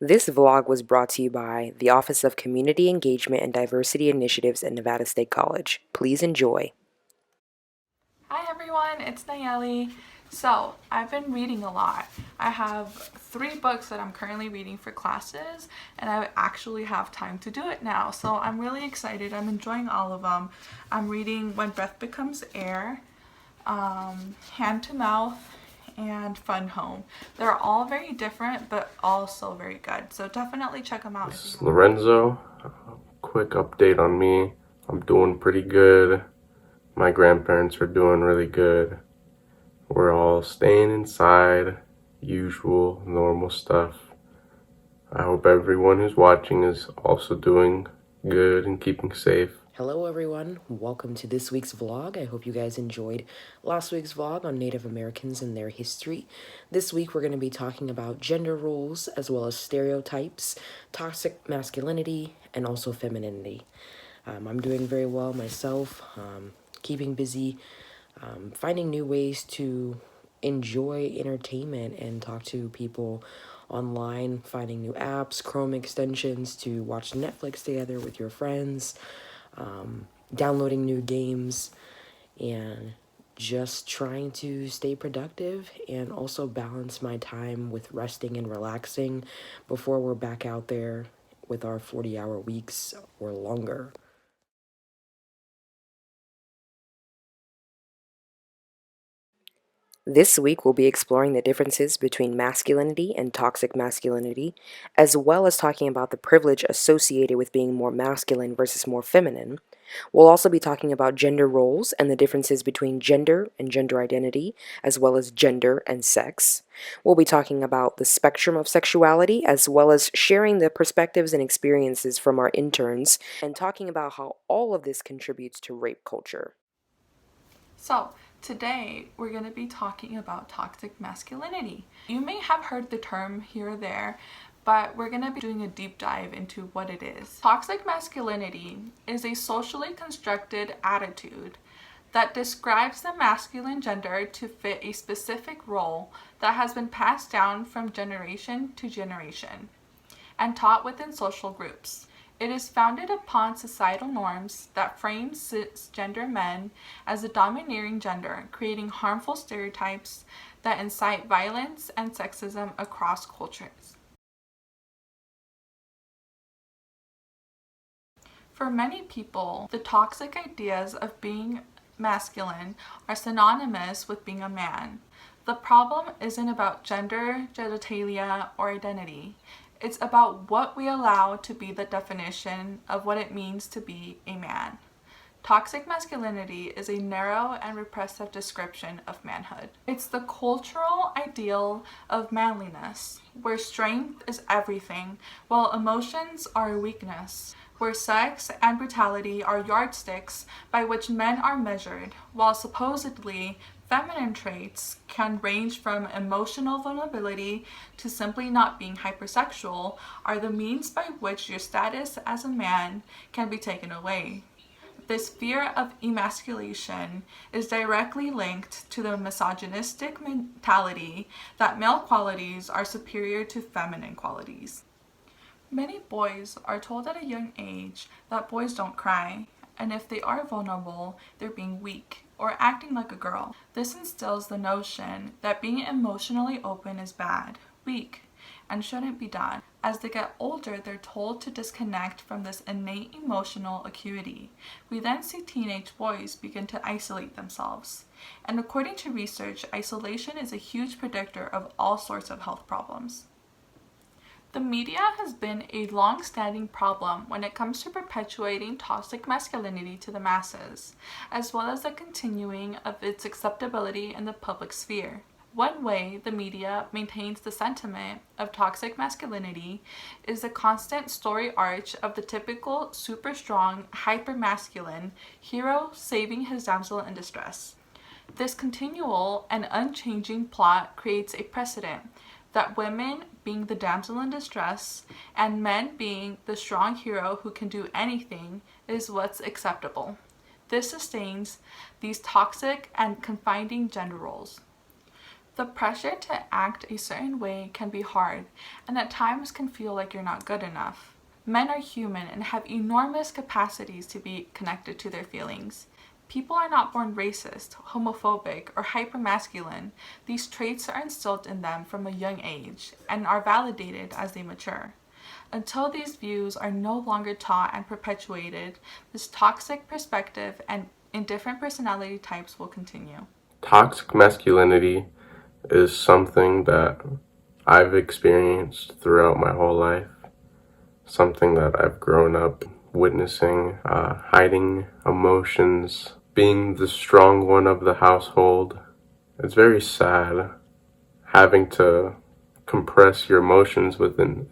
This vlog was brought to you by the Office of Community Engagement and Diversity Initiatives at Nevada State College. Please enjoy. Hi everyone, it's Nayeli. So, I've been reading a lot. I have 3 books that I'm currently reading for classes, and I actually have time to do it now. So, I'm really excited. I'm enjoying all of them. I'm reading When Breath Becomes Air, Hand to Mouth, and Fun Home. They're all very different, but also very good. So, definitely check them out. This is Lorenzo. Quick update on me. I'm doing pretty good. My grandparents are doing really good. We're all staying inside, usual, normal stuff. I hope everyone who's watching is also doing good and keeping safe. Hello everyone, welcome to this week's vlog. I hope you guys enjoyed last week's vlog on Native Americans and their history. This week we're going to be talking about gender roles as well as stereotypes, toxic masculinity, and also femininity. I'm doing very well myself, keeping busy, finding new ways to enjoy entertainment and talk to people online, finding new apps, Chrome extensions to watch Netflix together with your friends, downloading new games, and just trying to stay productive and also balance my time with resting and relaxing before we're back out there with our 40-hour weeks or longer. This week, we'll be exploring the differences between masculinity and toxic masculinity, as well as talking about the privilege associated with being more masculine versus more feminine. We'll also be talking about gender roles and the differences between gender and gender identity, as well as gender and sex. We'll be talking about the spectrum of sexuality, as well as sharing the perspectives and experiences from our interns, and talking about how all of this contributes to rape culture. So, today we're going to be talking about toxic masculinity. You may have heard the term here or there, but we're going to be doing a deep dive into what it is. Toxic masculinity is a socially constructed attitude that describes the masculine gender to fit a specific role that has been passed down from generation to generation and taught within social groups. It is founded upon societal norms that frame cisgender men as the domineering gender, creating harmful stereotypes that incite violence and sexism across cultures. For many people, the toxic ideas of being masculine are synonymous with being a man. The problem isn't about gender, genitalia, or identity. It's about what we allow to be the definition of what it means to be a man. Toxic masculinity is a narrow and repressive description of manhood. It's the cultural ideal of manliness, where strength is everything, while emotions are a weakness, where sex and brutality are yardsticks by which men are measured, while supposedly feminine traits can range from emotional vulnerability to simply not being hypersexual, are the means by which your status as a man can be taken away. This fear of emasculation is directly linked to the misogynistic mentality that male qualities are superior to feminine qualities. Many boys are told at a young age that boys don't cry, and if they are vulnerable, they're being weak or acting like a girl. This instills the notion that being emotionally open is bad, weak, and shouldn't be done. As they get older, they're told to disconnect from this innate emotional acuity. We then see teenage boys begin to isolate themselves. And according to research, isolation is a huge predictor of all sorts of health problems. The media has been a long-standing problem when it comes to perpetuating toxic masculinity to the masses, as well as the continuing of its acceptability in the public sphere. One way the media maintains the sentiment of toxic masculinity is the constant story arc of the typical super strong, hyper-masculine hero saving his damsel in distress. This continual and unchanging plot creates a precedent that women being the damsel in distress and men being the strong hero who can do anything is what's acceptable. This sustains these toxic and confining gender roles. The pressure to act a certain way can be hard, and at times can feel like you're not good enough. Men are human and have enormous capacities to be connected to their feelings. People are not born racist, homophobic, or hypermasculine. These traits are instilled in them from a young age and are validated as they mature. Until these views are no longer taught and perpetuated, this toxic perspective and in different personality types will continue. Toxic masculinity is something that I've experienced throughout my whole life, something that I've grown up witnessing, hiding emotions, being the strong one of the household. It's very sad having to compress your emotions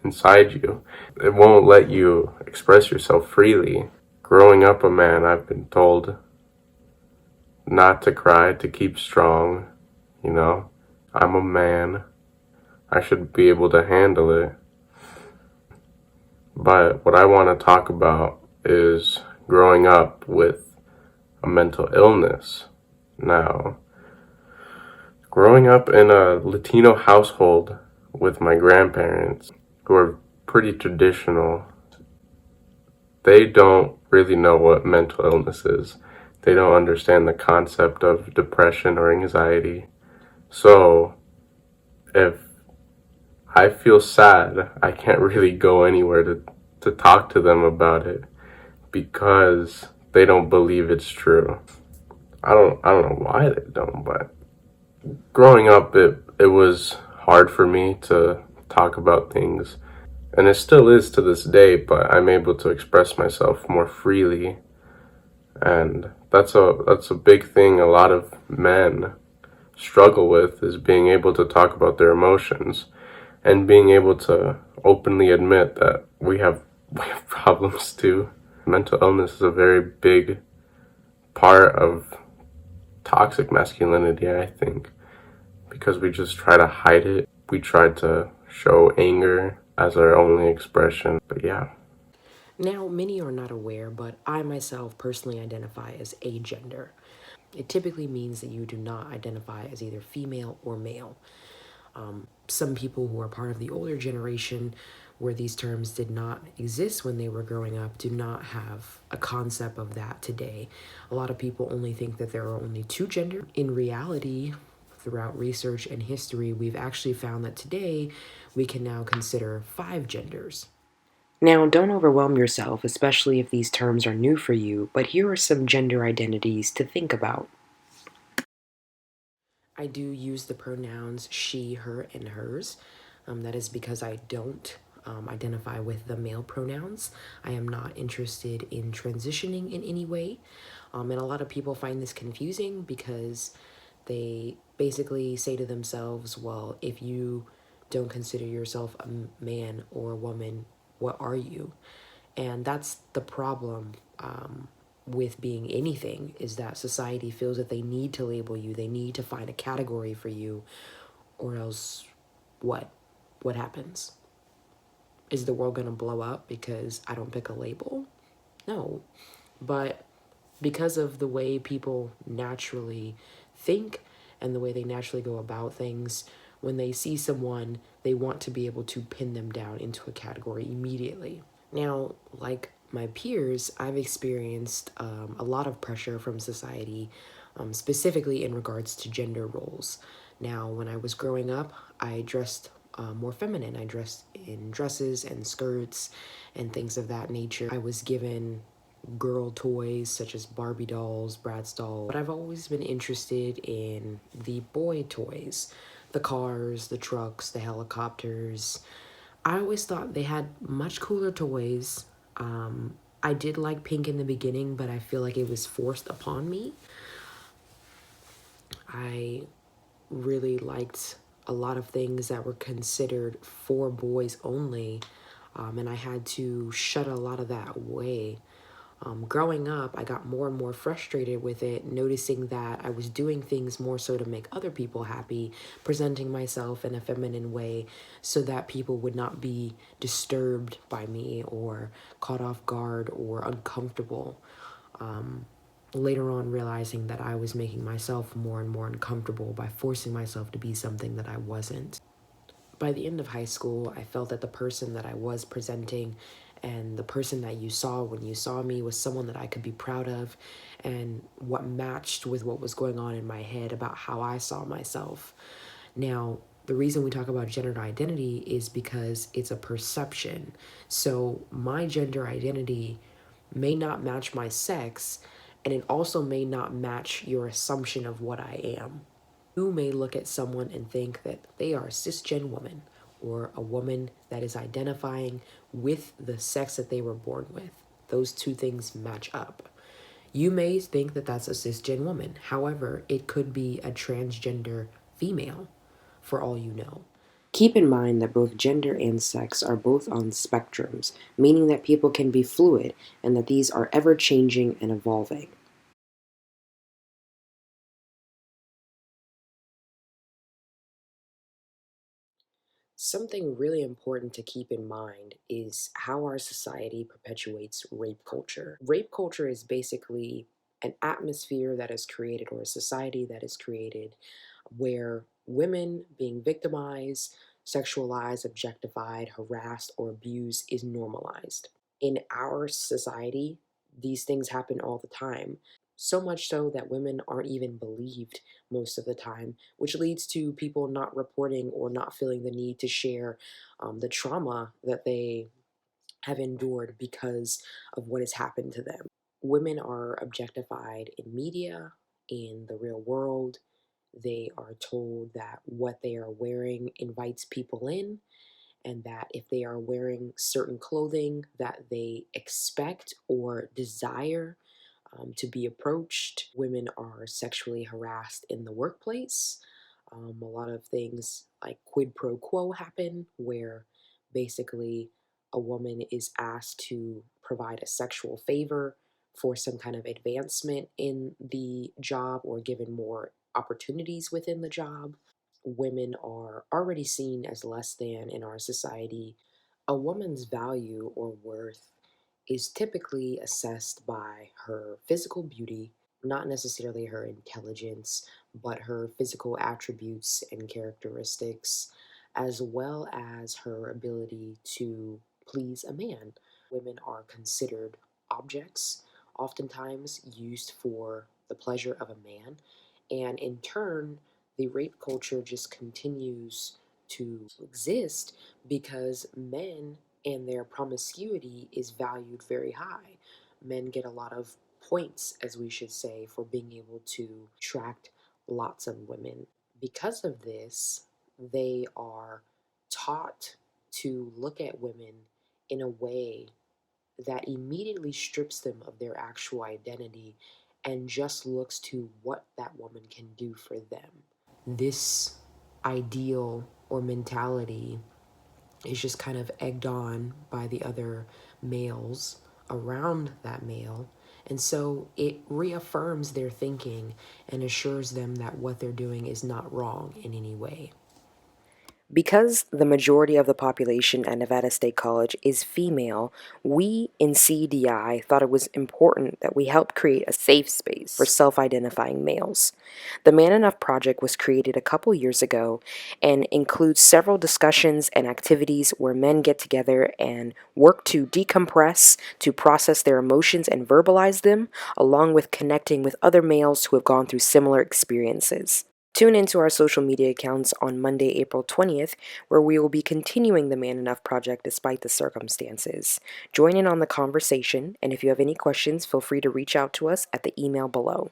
inside you. It won't let you express yourself freely. Growing up a man, I've been told not to cry, to keep strong, you know. I'm a man. I should be able to handle it. But what I want to talk about is growing up with a mental illness. Now, growing up in a Latino household with my grandparents, who are pretty traditional, they don't really know what mental illness is. They don't understand the concept of depression or anxiety. So, if I feel sad, I can't really go anywhere to talk to them about it because they don't believe it's true. I don't know why they don't, but growing up it was hard for me to talk about things, and it still is to this day, but I'm able to express myself more freely. And that's a big thing a lot of men struggle with, is being able to talk about their emotions and being able to openly admit that we have problems too. Mental illness is a very big part of toxic masculinity, I think, because we just try to hide it. We try to show anger as our only expression. But yeah. Now, many are not aware, but I myself personally identify as agender. It typically means that you do not identify as either female or male. Some people who are part of the older generation, where these terms did not exist when they were growing up, do not have a concept of that today. A lot of people only think that there are only two genders. In reality, throughout research and history, we've actually found that today we can now consider 5 genders. Now, don't overwhelm yourself, especially if these terms are new for you, but here are some gender identities to think about. I do use the pronouns she, her, and hers. That is because I don't identify with the male pronouns. I am not interested in transitioning in any way. And a lot of people find this confusing because they basically say to themselves, well, if you don't consider yourself a man or a woman, what are you? And that's the problem with being anything, is that society feels that they need to label you, they need to find a category for you, or else what? What happens? Is the world gonna blow up because I don't pick a label? No. But because of the way people naturally think and the way they naturally go about things, when they see someone, they want to be able to pin them down into a category immediately. Now, like my peers, I've experienced a lot of pressure from society, specifically in regards to gender roles. Now, when I was growing up, I dressed more feminine. I dressed in dresses and skirts and things of that nature. I was given girl toys such as Barbie dolls, Bratz dolls, but I've always been interested in the boy toys, the cars, the trucks, the helicopters. I always thought they had much cooler toys. I did like pink in the beginning, but I feel like it was forced upon me. I really liked a lot of things that were considered for boys only, and I had to shut a lot of that away. Growing up, I got more and more frustrated with it, noticing that I was doing things more so to make other people happy, presenting myself in a feminine way so that people would not be disturbed by me or caught off guard or uncomfortable. later on realizing that I was making myself more and more uncomfortable by forcing myself to be something that I wasn't. By the end of high school, I felt that the person that I was presenting and the person that you saw when you saw me was someone that I could be proud of and what matched with what was going on in my head about how I saw myself. Now, the reason we talk about gender identity is because it's a perception. So, my gender identity may not match my sex, and it also may not match your assumption of what I am. You may look at someone and think that they are a cisgen woman or a woman that is identifying with the sex that they were born with. Those two things match up. You may think that that's a cisgen woman. However, it could be a transgender female for all you know. Keep in mind that both gender and sex are both on spectrums, meaning that people can be fluid and that these are ever changing and evolving. Something really important to keep in mind is how our society perpetuates rape culture. Rape culture is basically an atmosphere that is created, or a society that is created, where women being victimized, sexualized, objectified, harassed, or abused is normalized. In our society, these things happen all the time. So much so that women aren't even believed most of the time, which leads to people not reporting or not feeling the need to share the trauma that they have endured because of what has happened to them. Women are objectified in media, in the real world. They are told that what they are wearing invites people in, and that if they are wearing certain clothing that they expect or desire to be approached. Women are sexually harassed in the workplace. A lot of things like quid pro quo happen, where basically a woman is asked to provide a sexual favor for some kind of advancement in the job or given more opportunities within the job. Women are already seen as less than in our society. A woman's value or worth is typically assessed by her physical beauty, not necessarily her intelligence, but her physical attributes and characteristics, as well as her ability to please a man. Women are considered objects, oftentimes used for the pleasure of a man, and in turn, the rape culture just continues to exist because men and their promiscuity is valued very high. Men get a lot of points, as we should say, for being able to attract lots of women. Because of this, they are taught to look at women in a way that immediately strips them of their actual identity and just looks to what that woman can do for them. This ideal or mentality is just kind of egged on by the other males around that male. And so it reaffirms their thinking and assures them that what they're doing is not wrong in any way. Because the majority of the population at Nevada State College is female, we in CEDI thought it was important that we help create a safe space for self-identifying males. The Man Enough Project was created a couple years ago and includes several discussions and activities where men get together and work to decompress, to process their emotions and verbalize them, along with connecting with other males who have gone through similar experiences. Tune into our social media accounts on Monday, April 20th, where we will be continuing the Man Enough Project despite the circumstances. Join in on the conversation, and if you have any questions, feel free to reach out to us at the email below.